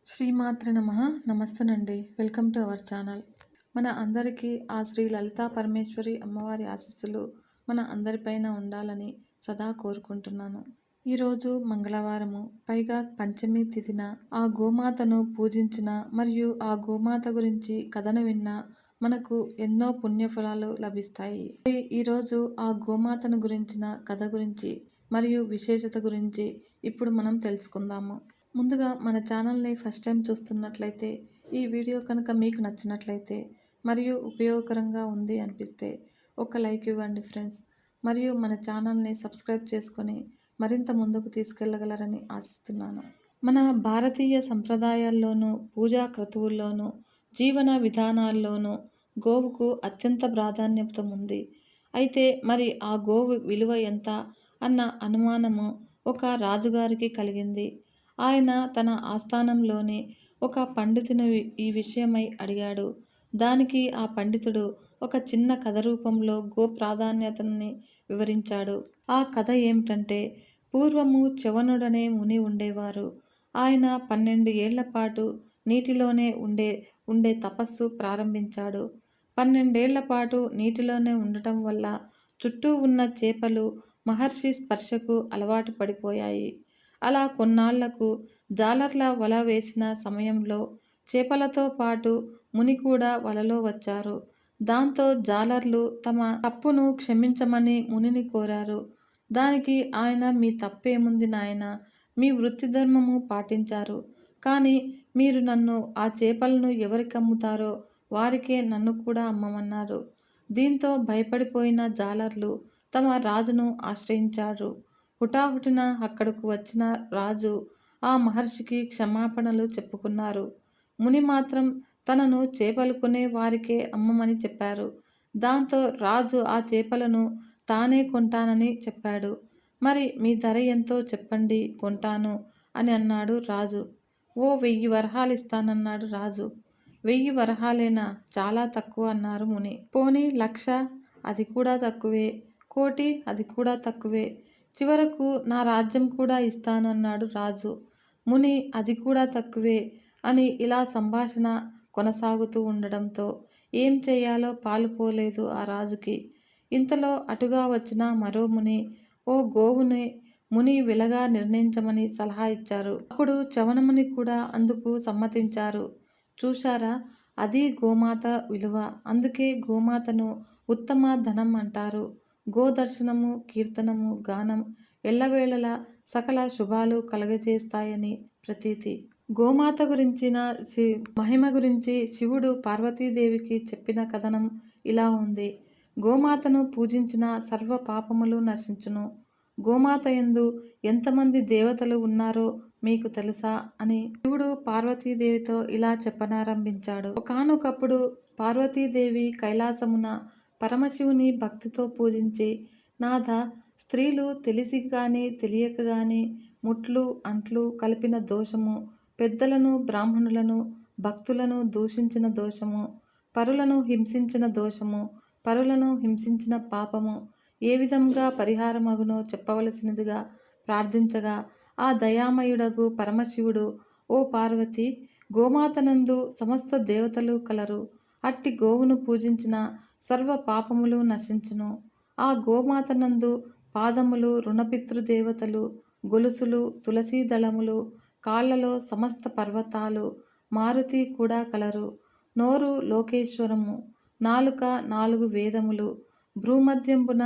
శ్రీమాత్ర నమః. నమస్తేనండి. Welcome to our channel. మన అందరికీ ఆ శ్రీ లలితా పరమేశ్వరి అమ్మవారి ఆశీస్సులు మన అందరిపైన ఉండాలని సదా కోరుకుంటున్నాను. ఈరోజు మంగళవారము, పైగా పంచమి తిథిన ఆ గోమాతను పూజించిన మరియు ఆ గోమాత గురించి కథను విన్న మనకు ఎన్నో పుణ్యఫలాలు లభిస్తాయి. ఈరోజు ఆ గోమాతను గురించిన కథ గురించి మరియు విశేషత గురించి ఇప్పుడు మనం తెలుసుకుందాము. ముందుగా మన ఛానల్ని ఫస్ట్ టైం చూస్తున్నట్లయితే ఈ వీడియో కనుక మీకు నచ్చినట్లయితే మరియు ఉపయోగకరంగా ఉంది అనిపిస్తే ఒక లైక్ ఇవ్వండి ఫ్రెండ్స్. మరియు మన ఛానల్ని సబ్స్క్రైబ్ చేసుకొని మరింత ముందుకు తీసుకెళ్ళగలరని ఆశిస్తున్నాను. మన భారతీయ సంప్రదాయాల్లోనూ, పూజా క్రతువుల్లోనూ, జీవన విధానాల్లోనూ గోవుకు అత్యంత ప్రాధాన్యత ఉంది. అయితే మరి ఆ గోవు విలువ ఎంత అన్న అనుమానము ఒక రాజుగారికి కలిగింది. ఆయన తన ఆస్థానంలోని ఒక పండితుని ఈ విషయమై అడిగాడు. దానికి ఆ పండితుడు ఒక చిన్న కథ రూపంలో గో ప్రాధాన్యతని వివరించాడు. ఆ కథ ఏమిటంటే, పూర్వము చ్యవనుడనే ముని ఉండేవారు. ఆయన 12 ఏళ్ల పాటు నీటిలోనే ఉండే తపస్సు ప్రారంభించాడు. 12 ఏళ్ల పాటు నీటిలోనే ఉండటం వల్ల చుట్టూ ఉన్న చేపలు మహర్షి స్పర్శకు అలవాటు పడిపోయాయి. అలా కొన్నాళ్లకు జాలర్ల వల వేసిన సమయంలో చేపలతో పాటు ముని కూడా వలలో వచ్చారు. దాంతో జాలర్లు తమ తప్పును క్షమించమని మునిని కోరారు. దానికి ఆయన, మీ తప్పేముంది నాయనా, మీ వృత్తి ధర్మము పాటించారు, కానీ మీరు నన్ను, ఆ చేపలను ఎవరికి అమ్ముతారో వారికే నన్ను కూడా అమ్మమన్నారు. దీంతో భయపడిపోయిన జాలర్లు తమ రాజును ఆశ్రయించారు. హుటాహుటిన అక్కడకు వచ్చిన రాజు ఆ మహర్షికి క్షమాపణలు చెప్పుకున్నారు. ముని మాత్రం తనను చేపలు కొనే వారికే అమ్మమని చెప్పారు. దాంతో రాజు ఆ చేపలను తానే కొంటానని చెప్పాడు. మరి మీ ధర ఎంతో చెప్పండి, కొంటాను అని అన్నాడు రాజు. ఓ 1000 వరహాలు ఇస్తానన్నాడు రాజు. 1000 వరహాలేనా, చాలా తక్కువ అన్నారు ముని. పోనీ 1,00,000, అది కూడా తక్కువే. 1,00,00,000, అది కూడా తక్కువే. చివరకు నా రాజ్యం కూడా ఇస్తాను అన్నాడు రాజు. ముని, అది కూడా తక్కువే అని ఇలా సంభాషణ కొనసాగుతూ ఉండడంతో ఏం చేయాలో పాలుపోలేదు ఆ రాజుకి. ఇంతలో అటుగా వచ్చిన మరో ముని ఓ గోవుని ముని వెలగా నిర్ణయించమని సలహా ఇచ్చారు. అప్పుడు చవనముని కూడా అందుకు సమ్మతించారు. చూశారా, అది గోమాత విలువ. అందుకే గోమాతను ఉత్తమ ధనం అంటారు. గోదర్శనము, కీర్తనము, గానం ఎల్లవేళలా సకల శుభాలు కలగజేస్తాయని ప్రతీతి. గోమాత గురించిన మహిమ గురించి శివుడు పార్వతీదేవికి చెప్పిన కథనం ఇలా ఉంది. గోమాతను పూజించిన సర్వ పాపములు నశించును. గోమాత యందు ఎంతమంది దేవతలు ఉన్నారో మీకు తెలుసా అని శివుడు పార్వతీదేవితో ఇలా చెప్పనారంభించాడు. ఒకానొకప్పుడు పార్వతీదేవి కైలాసమున పరమశివుని భక్తితో పూజించి, నాథ, స్త్రీలు తెలిసి గాని తెలియక గాని ముట్లు అంట్లు కలిపిన దోషము, పెద్దలను బ్రాహ్మణులను భక్తులను దూషించిన దోషము, పరులను హింసించిన దోషము, పరులను హింసించిన పాపము ఏ విధంగా పరిహారమగునో చెప్పవలసినదిగా ప్రార్థించగా, ఆ దయామయుడగు పరమశివుడు, ఓ పార్వతి, గోమాతనందు సమస్త దేవతలు కలరు. అట్టి గోవును పూజించిన సర్వ పాపములు నశించును. ఆ గోమాతనందు పాదములు రుణపితృదేవతలు, గొలుసులు తులసీదళములు, కాళ్లలో సమస్త పర్వతాలు, మారుతి కూడా కలరు. నోరు లోకేశ్వరము, నాలుక 4 వేదములు, భ్రూమధ్యంబున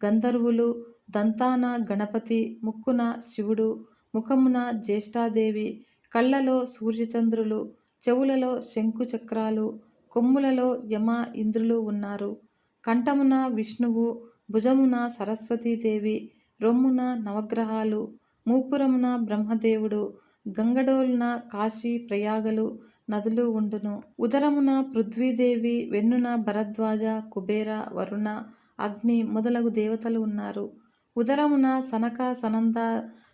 గంధర్వులు, దంతాన గణపతి, ముక్కున శివుడు, ముఖమున జ్యేష్ఠాదేవి, కళ్ళలో సూర్యచంద్రులు, చెవులలో శంకు చక్రాలు, కొమ్ములలో యమ ఇంద్రులు ఉన్నారు. కంఠమున విష్ణువు, భుజమున సరస్వతీదేవి, రొమ్మున నవగ్రహాలు, మూపురమున బ్రహ్మదేవుడు, గంగడోలున కాశీ ప్రయాగలు నదులు ఉండును. ఉదరమున పృథ్వీదేవి, వెన్నున భరద్వాజ, కుబేర, వరుణ, అగ్ని మొదలగు దేవతలు ఉన్నారు. ఉదరమున సనక సనంద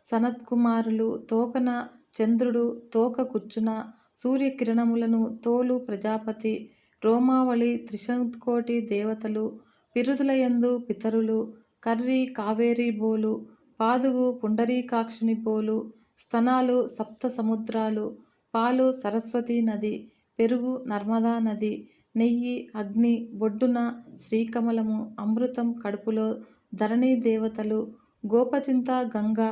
సనత్కుమారులు, తోకన చంద్రుడు, తోక కుచ్చున సూర్యకిరణములను తోలు ప్రజాపతి, రోమావళి త్రిశంకోటి దేవతలు, పిరుదులయందు పితరులు, కర్రి కావేరి బోలు, పాదుగు పుండరీకాక్షుని పోలు, స్తనాలు 7 సముద్రాలు, పాలు సరస్వతీ నది, పెరుగు నర్మదా నది, నెయ్యి అగ్ని బొడ్డున శ్రీకమలము, అమృతం కడుపులో ధరణీ దేవతలు, గోపచింత గంగా,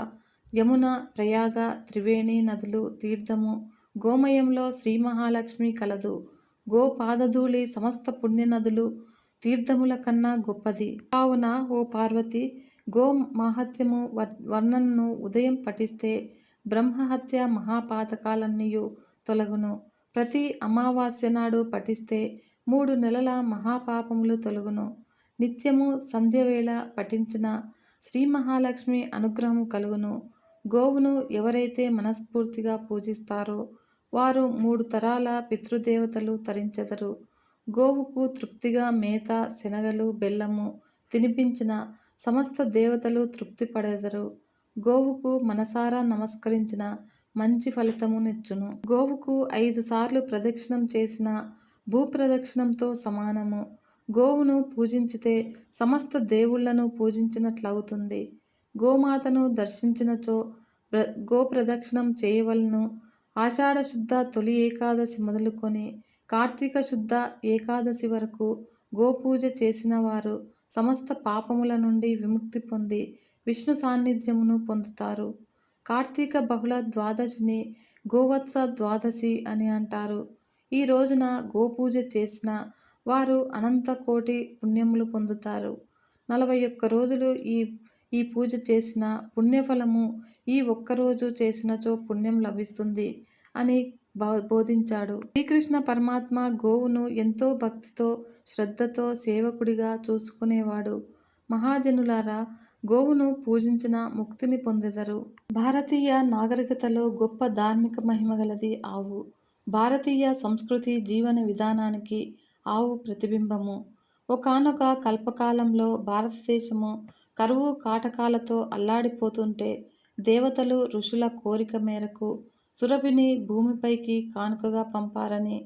యమున ప్రయాగ త్రివేణి నదులు తీర్థము, గోమయంలో శ్రీ మహాలక్ష్మి కలదు. గో పాదధూళి సమస్త పుణ్యనదులు తీర్థముల కన్నా గొప్పది. కావున ఓ పార్వతి, గో మాహాత్మ్యము వర్ణనను ఉదయం పఠిస్తే బ్రహ్మహత్య మహాపాతకాలన్నీయు తొలగును. ప్రతి అమావాస్య నాడు పఠిస్తే 3 నెలల మహాపాపములు తొలగును. నిత్యము సంధ్యవేళ పఠించిన శ్రీ మహాలక్ష్మి అనుగ్రహము కలుగును. గోవును ఎవరైతే మనస్ఫూర్తిగా పూజిస్తారో వారు 3 తరాల పితృదేవతలు తరించెదరు. గోవుకు తృప్తిగా మేత, శనగలు, బెల్లము తినిపించిన సమస్త దేవతలు తృప్తి పడెదరు. గోవుకు మనసారా నమస్కరించిన మంచి ఫలితమునిచ్చును. గోవుకు 5 సార్లు ప్రదక్షిణం చేసిన భూప్రదక్షిణంతో సమానము. గోవును పూజించితే సమస్త దేవుళ్లను పూజించినట్లవుతుంది. గోమాతను దర్శించినచో గోప్రదక్షిణం చేయవలను. ఆషాఢ శుద్ధ తొలి ఏకాదశి మొదలుకొని కార్తీక శుద్ధ ఏకాదశి వరకు గోపూజ చేసిన వారు సమస్త పాపముల నుండి విముక్తి పొంది విష్ణు సాన్నిధ్యమును పొందుతారు. కార్తీక బహుళ ద్వాదశిని గోవత్స ద్వాదశి అని అంటారు. ఈ రోజున గోపూజ చేసిన వారు అనంత కోటి పుణ్యములు పొందుతారు. 41 రోజులు ఈ పూజ చేసిన పుణ్యఫలము ఈ ఒక్కరోజు చేసినచో పుణ్యం లభిస్తుంది అని బోధించాడు. శ్రీకృష్ణ పరమాత్మ గోవును ఎంతో భక్తితో శ్రద్ధతో సేవకుడిగా చూసుకునేవాడు. మహాజనులారా, గోవును పూజించిన ముక్తిని పొందెదరు. భారతీయ నాగరికతలో గొప్ప ధార్మిక మహిమ గలది ఆవు. భారతీయ సంస్కృతి జీవన విధానానికి ఆవు ప్రతిబింబము. ఒకానొక కల్పకాలంలో భారతదేశము కరువు కాటకాలతో అల్లాడిపోతుంటే దేవతలు ఋషుల కోరిక మేరకు సురభిని భూమిపైకి కానుకగా పంపారని,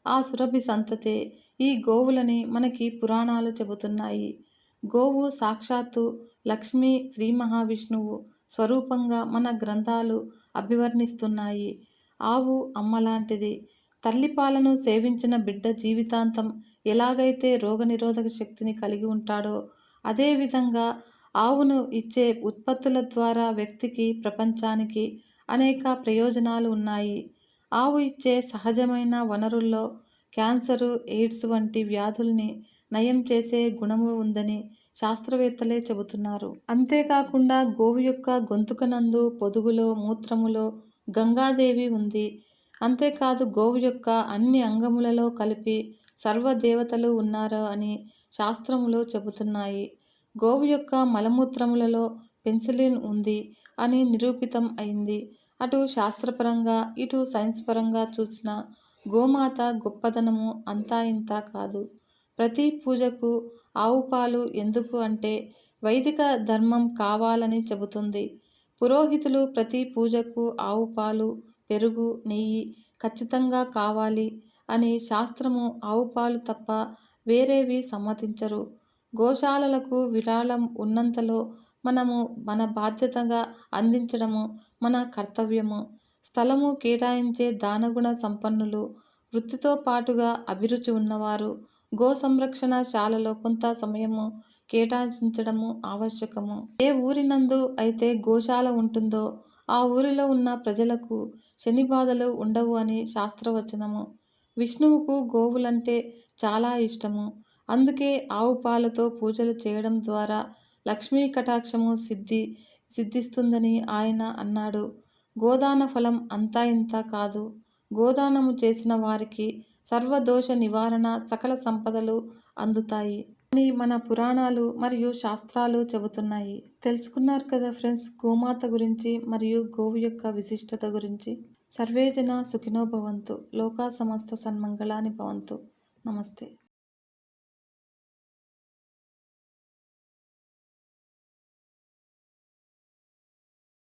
ఆ సురభి సంతతే ఈ గోవులని మనకి పురాణాలు చెబుతున్నాయి. గోవు సాక్షాత్తు లక్ష్మీ శ్రీ మహావిష్ణువు స్వరూపంగా మన గ్రంథాలు అభివర్ణిస్తున్నాయి. ఆవు అమ్మలాంటిది. తల్లిపాలను సేవించిన బిడ్డ జీవితాంతం ఎలాగైతే రోగనిరోధక శక్తిని కలిగి ఉంటాడో అదేవిధంగా ఆవును ఇచ్చే ఉత్పత్తుల ద్వారా వ్యక్తికి, ప్రపంచానికి అనేక ప్రయోజనాలు ఉన్నాయి. ఆవు ఇచ్చే సహజమైన వనరుల్లో క్యాన్సరు, ఎయిడ్స్ వంటి వ్యాధుల్ని నయం చేసే గుణము ఉందని శాస్త్రవేత్తలే చెబుతున్నారు. అంతేకాకుండా గోవు యొక్క గొంతుకనందు, పొదుగులో, మూత్రములో గంగాదేవి ఉంది. అంతేకాదు గోవు యొక్క అన్ని అంగములలో కలిపి సర్వదేవతలు ఉన్నారు అని శాస్త్రములు చెబుతున్నాయి. గోవు యొక్క మలమూత్రములలో పెన్సిలిన్ ఉంది అని నిరూపితం అయింది. అటు శాస్త్రపరంగా ఇటు సైన్స్ పరంగా చూసిన గోమాత గొప్పదనము అంతా ఇంతా కాదు. ప్రతి పూజకు ఆవు పాలు ఎందుకు అంటే వైదిక ధర్మం కావాలని చెబుతుంది. పురోహితులు ప్రతి పూజకు ఆవు పాలు, పెరుగు, నెయ్యి ఖచ్చితంగా కావాలి అని శాస్త్రము ఆవు పాలు తప్ప వేరేవి సమ్మతించరు. గోశాలలకు విరాళం ఉన్నంతలో మనము మన బాధ్యతగా అందించడము మన కర్తవ్యము. స్థలము కేటాయించే దానగుణ సంపన్నులు, వృత్తితో పాటుగా అభిరుచి ఉన్నవారు గో సంరక్షణ శాలలో కొంత సమయము కేటాయించడము ఆవశ్యకము. ఏ ఊరినందు అయితే గోశాల ఉంటుందో ఆ ఊరిలో ఉన్న ప్రజలకు శని బాధలు ఉండవు అని శాస్త్రవచనము. విష్ణువుకు గోవులంటే చాలా ఇష్టము. అందుకే ఆవు పాలతో పూజలు చేయడం ద్వారా లక్ష్మీ కటాక్షము సిద్ధిస్తుందని ఆయన అన్నాడు. గోదాన ఫలం అంతా ఇంతా కాదు. గోదానము చేసిన వారికి సర్వదోష నివారణ, సకల సంపదలు అందుతాయి అని మన పురాణాలు మరియు శాస్త్రాలు చెబుతున్నాయి. తెలుసుకున్నారు కదా ఫ్రెండ్స్, గోమాత గురించి మరియు గోవు యొక్క విశిష్టత గురించి. సర్వేజన సుఖినో భవంతు. లోకా సమస్త సన్మంగళాని భవంతు. నమస్తే.